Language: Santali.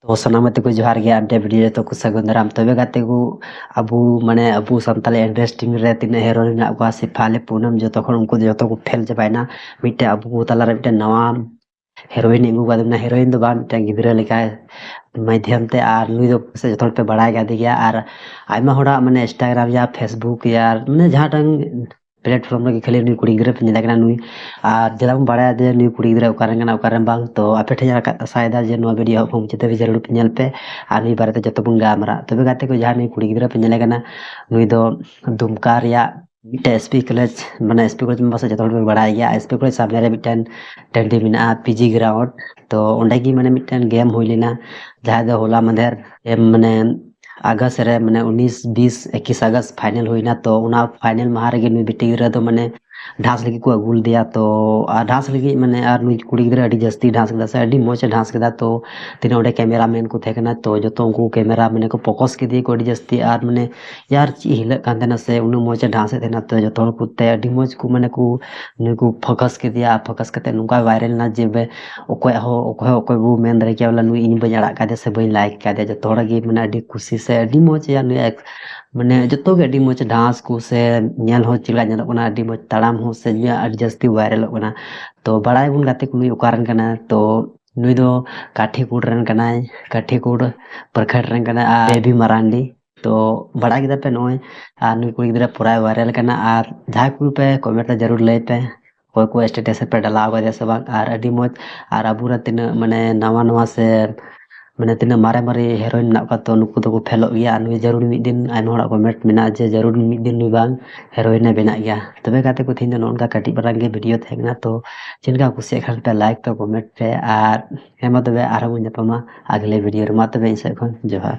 तो सनामते को जोहार गया अंटे वीडियो तो कुछ सगुन दाराम तबे गाते को अबू माने अबू संताली इंटरेस्टिंग रे तिना हीरो मेना को सिफाले पूनम जो तखन उनको जो को फेल जबाइना मिटे अबू तला रे मिटे नवा हीरोइन इगु गादना हीरोइन दो बा मिटे गिदरा लेका माध्यम ते आर नुई दो से जतोल पे बड़ाय गा दिया आर आयमा होड़ा माने इंस्टाग्राम या फेसबुक या माने जहां टंग प्लेटफॉर्म रे खाली नुई कुड़ी गिदरा पे नेला नुई आर जलाम बड़ाय दे नुई कुड़ी गिदरा उकारन बांग तो आपे ठे का सायदा जे नो वीडियो हम चिते भी जरूर पे पे आर नुई बारे जतो बुन गामरा तबे गाते को जहां नुई कुड़ी गिदरा पे नेले कना नुई दो दुमका रिया मिटे एसपी कॉलेज माने एसपी कॉलेज में बस जतो पे बड़ाय गया एसपी कॉलेज सामने रे मिटन टंडी मिना पीजी ग्राउंड तो ओंडे की माने मिटन गेम होई लेना जहां दो होला मंदेर माने अगस्त रे माने 19 20 21 अगस्त फाइनल हुईना तो उना फाइनल माह रे नुई बिटी गिदरा तो माने ढांस लगी को अगुल दिया तो ढांस लगी माने आर नुई कुड़ी गिदरा अडी जस्ती ढांस केदा से अडी मोच ढांस केदा तो तिना ओंडे कैमरामैन को थेकना तो जतो उनको कैमरा माने को फोकस के दिए को अडी जस्ती आर माने यार ची हिल कांदेना से उनु मोच ढांस देना तो जतो को ते अडी मोच को माने को नुई को फोकस के दिया फोकस कते नुका वायरल ना जेबे ओको वो मेन दरे के वाला नुई इन बजाड़ा का से बई लाइक का दे जतो गे माने अडी खुशी से अडी मोच या नुई माने जतो गे अडी मोच डांस को से नेल हो चिला नेल कोना अडी मोच ताड़ाम हो से अडी जस्ती वायरल कोना तो बड़ाई बुन गाते को नुई उकारन कना तो नुई दो काठीकुड रन कनाय काठीकुड प्रखंड रन कना बेबी मरांडी तो बड़ा गिदा पे नोय आ नुई कुड़ी गिदरा पूरा वायरल कना आर जहां को पे कमेंट जरूर ले पे कोई को स्टेटस पे डाला गया से बांग आर अडी मोच आर अबुरा तिन माने नवा नवा से माने तिना मारे मारे हीरोइन ना का तो नुकु तो फेलो गया नुई जरूर मिद दिन आइम होड़ा कमेंट मेना जे जरूर मिद दिन नुई बांग हीरोइन बेना गया तबे गाते को थिन नोनका कटी बरांग के वीडियो थेगना तो जिनका कुछ खान पे लाइक तो कमेंट पे आर हेमा तबे आरो मुझे पमा अगले वीडियो रमा तबे इसे जोहार।